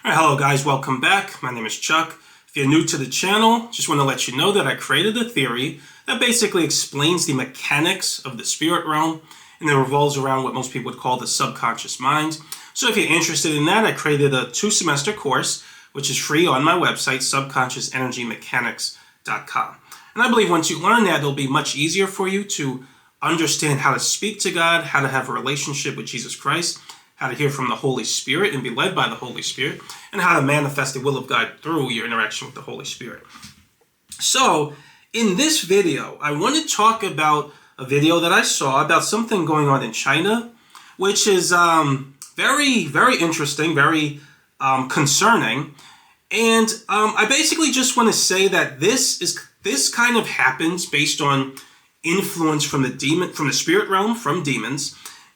All right, hello guys, welcome back. My name is Chuck. If you're new to the channel, just want to let you know that I created a theory that basically explains the mechanics of the spirit realm, and it revolves around what most people would call the subconscious mind. So if you're interested in that, I created a 2-semester course, which is free on my website, subconsciousenergymechanics.com. And I believe once you learn that, it'll be much easier for you to understand how to speak to God, how to have a relationship with Jesus Christ, how to hear from the Holy Spirit and be led by the Holy Spirit, and how to manifest the will of God through your interaction with the Holy Spirit. So, in this video, I want to talk about a video that I saw about something going on in China, which is very, very interesting, very concerning. And I basically just want to say that this kind of happens based on influence from the spirit realm, from demons.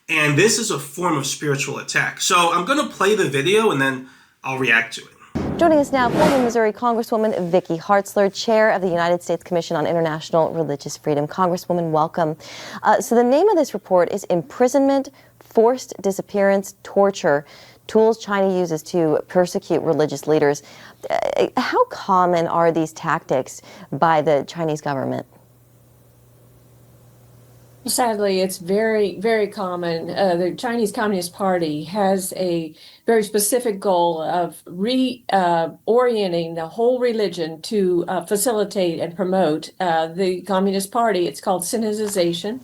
And this is a form of spiritual attack. So I'm going to play the video and then I'll react to it. Joining us now, former Missouri Congresswoman Vicky Hartzler, Chair of the United States Commission on International Religious Freedom. Congresswoman, welcome. So the name of this report is Imprisonment, Forced Disappearance, Torture, Tools China Uses to Persecute Religious Leaders. How common are these tactics by the Chinese government? Sadly, it's very, very common. The Chinese Communist Party has a very specific goal of reorienting the whole religion to facilitate and promote the Communist Party. It's called Sinicization.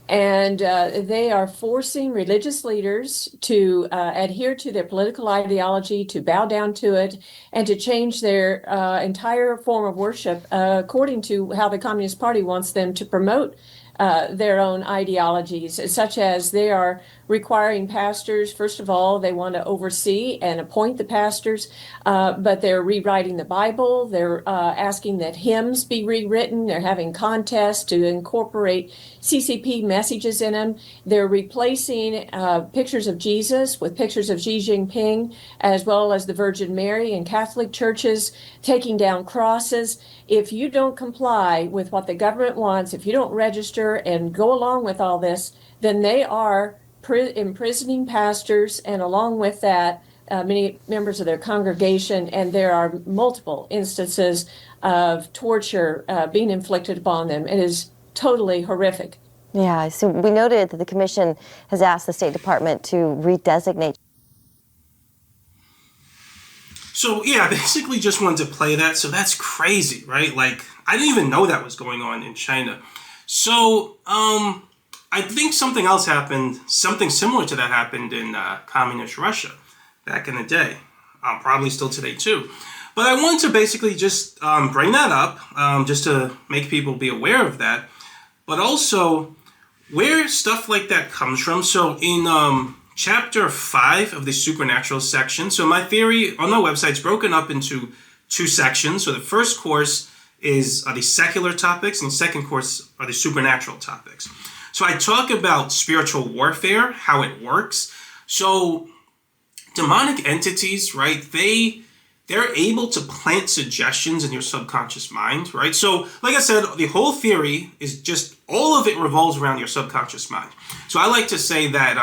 And they are forcing religious leaders to adhere to their political ideology, to bow down to it, and to change their entire form of worship according to how the Communist Party wants them to promote their own ideologies, such as they are requiring pastors. First of all, they want to oversee and appoint the pastors, but they're rewriting the Bible. They're asking that hymns be rewritten. They're having contests to incorporate CCP messages in them. They're replacing pictures of Jesus with pictures of Xi Jinping, as well as the Virgin Mary in Catholic churches, taking down crosses. If you don't comply with what the government wants, if you don't register and go along with all this, then they are imprisoning pastors, and along with that, many members of their congregation, and there are multiple instances of torture being inflicted upon them. It is totally horrific. Yeah, so we noted that the Commission has asked the State Department to redesignate. So yeah, I basically just wanted to play that. So that's crazy, right? Like, I didn't even know that was going on in China. So, I think something else happened, something similar to that happened in communist Russia back in the day, probably still today too. But I wanted to basically just bring that up, just to make people be aware of that, but also where stuff like that comes from. So in chapter 5 of the supernatural section, so my theory on my website is broken up into 2 sections. So the first course are the secular topics, and the second course are the supernatural topics. So I talk about spiritual warfare, how it works. So demonic entities, right, they're able to plant suggestions in your subconscious mind, right? So like I said, the whole theory is just, all of it revolves around your subconscious mind. So I like to say that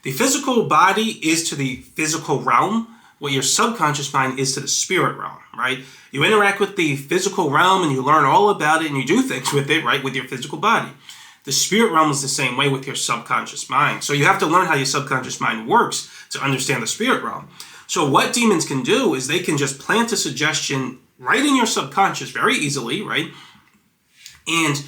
the physical body is to the physical realm what your subconscious mind is to the spirit realm, right? You interact with the physical realm and you learn all about it and you do things with it, right, with your physical body. The spirit realm is the same way with your subconscious mind. So you have to learn how your subconscious mind works to understand the spirit realm. So what demons can do is they can just plant a suggestion right in your subconscious very easily, right? And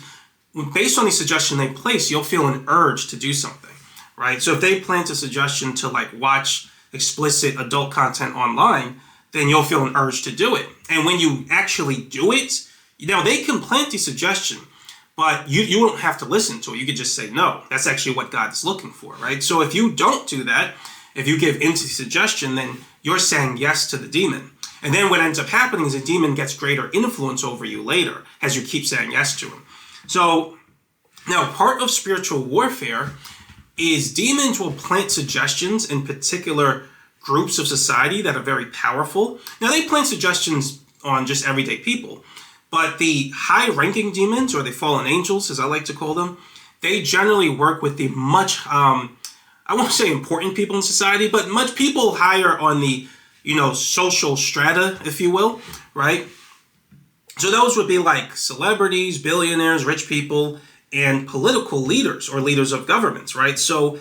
based on the suggestion they place, you'll feel an urge to do something, right? So if they plant a suggestion to like watch explicit adult content online, then you'll feel an urge to do it. And when you actually do it, they can plant the suggestion, but you don't have to listen to it. You could just say, no, that's actually what God is looking for, right? So if you don't do that, if you give into the suggestion, then you're saying yes to the demon. And then what ends up happening is the demon gets greater influence over you later as you keep saying yes to him. So now part of spiritual warfare is demons will plant suggestions in particular groups of society that are very powerful. Now they plant suggestions on just everyday people, but the high-ranking demons, or the fallen angels, as I like to call them, they generally work with the much, I won't say important people in society, but much people higher on the, social strata, if you will, right? So those would be like celebrities, billionaires, rich people, and political leaders or leaders of governments, right? So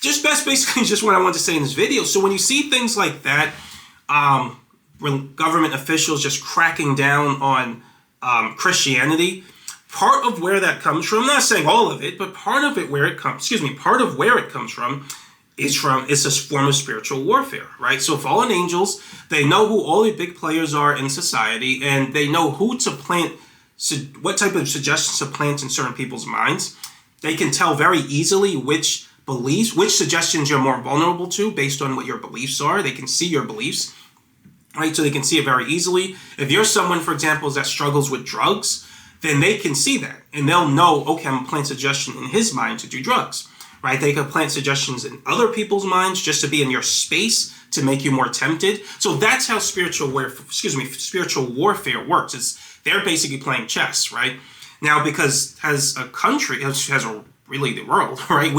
that's basically just what I want to say in this video. So when you see things like that, government officials just cracking down on Christianity, part of where that comes from, I'm not saying all of it, but part of where it comes from is a form of spiritual warfare, right? So fallen angels, they know who all the big players are in society, and they know who to plant, what type of suggestions to plant in certain people's minds. They can tell very easily which suggestions you're more vulnerable to based on what your beliefs are. They can see your beliefs, right? So they can see it very easily. If you're someone, for example, that struggles with drugs, then they can see that, and they'll know, okay, I'm gonna plant suggestion in his mind to do drugs. Right? They could plant suggestions in other people's minds just to be in your space to make you more tempted. So that's how spiritual warfare works. They're basically playing chess, right? Now, because as a country, really the world, right?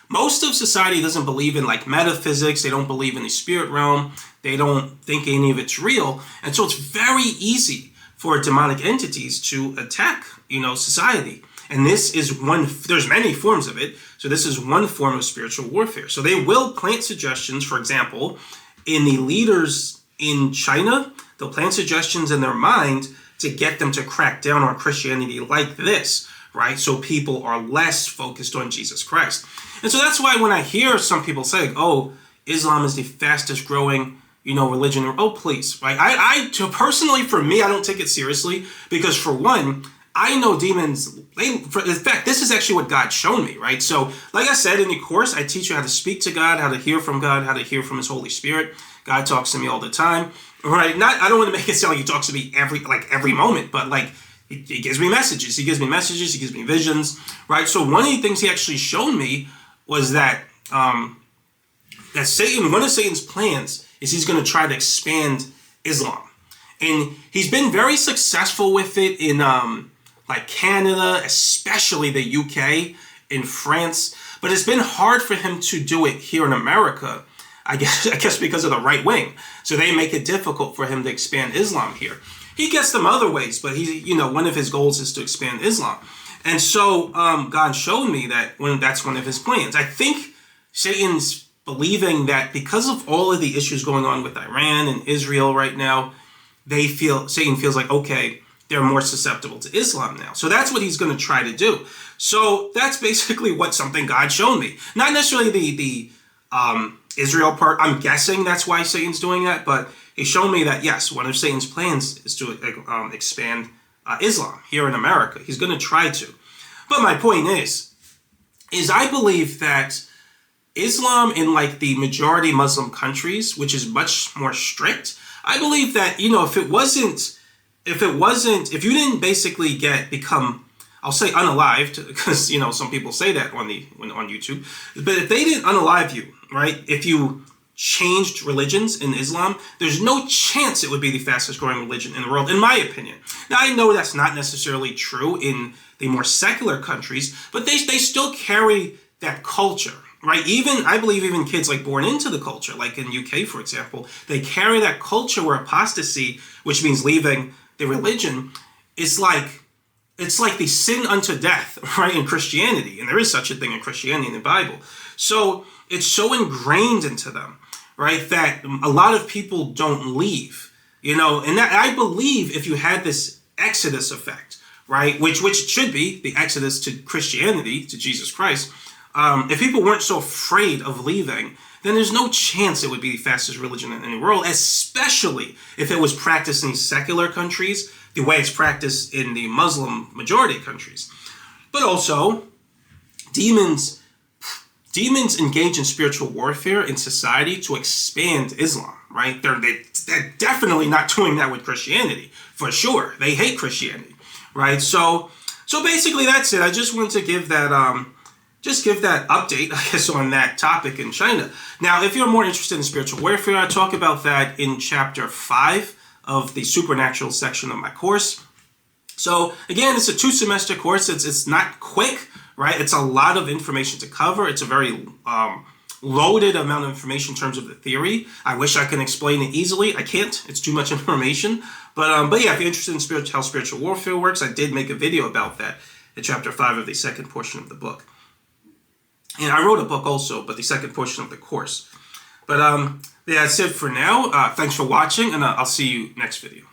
Most of society doesn't believe in like metaphysics. They don't believe in the spirit realm. They don't think any of it's real. And so it's very easy for demonic entities to attack, society. And this is there's many forms of it. So this is one form of spiritual warfare. So they will plant suggestions, for example, in the leaders in China, they'll plant suggestions in their mind to get them to crack down on Christianity like this, right? So people are less focused on Jesus Christ. And so that's why when I hear some people say, oh, Islam is the fastest growing, religion, oh, please, right? I personally, for me, I don't take it seriously because for one, I know demons, in fact, this is actually what God showed me, right? So, like I said in the course, I teach you how to speak to God, how to hear from God, how to hear from His Holy Spirit. God talks to me all the time, right? I don't want to make it sound like He talks to me every moment, but like, He gives me messages. He gives me visions, right? So one of the things He actually showed me was that, one of Satan's plans is he's going to try to expand Islam. And he's been very successful with it in, like Canada, especially the UK, in France. But it's been hard for him to do it here in America, I guess because of the right wing. So they make it difficult for him to expand Islam here. He gets them other ways, but one of his goals is to expand Islam. And so God showed me that that's one of his plans. I think Satan's believing that because of all of the issues going on with Iran and Israel right now, Satan feels like, okay, they're more susceptible to Islam now. So that's what he's going to try to do. So that's basically something God showed me. Not necessarily the Israel part. I'm guessing that's why Satan's doing that. But he showed me that, yes, one of Satan's plans is to expand Islam here in America. He's going to try to. But my point is I believe that Islam in like the majority Muslim countries, which is much more strict, I believe that, if you didn't basically become, I'll say unalived, because, some people say that on YouTube, but if they didn't unalive you, right, if you changed religions in Islam, there's no chance it would be the fastest growing religion in the world, in my opinion. Now, I know that's not necessarily true in the more secular countries, but they still carry that culture, right? I believe even kids like born into the culture, like in UK, for example, they carry that culture where apostasy, which means leaving the religion, it's like the sin unto death, right, in Christianity. And there is such a thing in Christianity in the Bible. So it's so ingrained into them, right, that a lot of people don't leave, and that I believe if you had this Exodus effect, right, which it should be, the Exodus to Christianity, to Jesus Christ, if people weren't so afraid of leaving, then there's no chance it would be the fastest religion in the world, especially if it was practiced in secular countries the way it's practiced in the Muslim majority countries. But also, demons engage in spiritual warfare in society to expand Islam, right? They're definitely not doing that with Christianity, for sure. They hate Christianity, right? So basically that's it. I just wanted to give that update, I guess, on that topic in China. Now, if you're more interested in spiritual warfare, I talk about that in chapter 5 of the supernatural section of my course. So again, it's a 2-semester course. It's not quick, right? It's a lot of information to cover. It's a very loaded amount of information in terms of the theory. I wish I could explain it easily. I can't. It's too much information. But yeah, if you're interested in how spiritual warfare works, I did make a video about that in chapter 5 of the second portion of the book. And I wrote a book also, but the second portion of the course. But yeah, that's it for now. Thanks for watching, and I'll see you next video.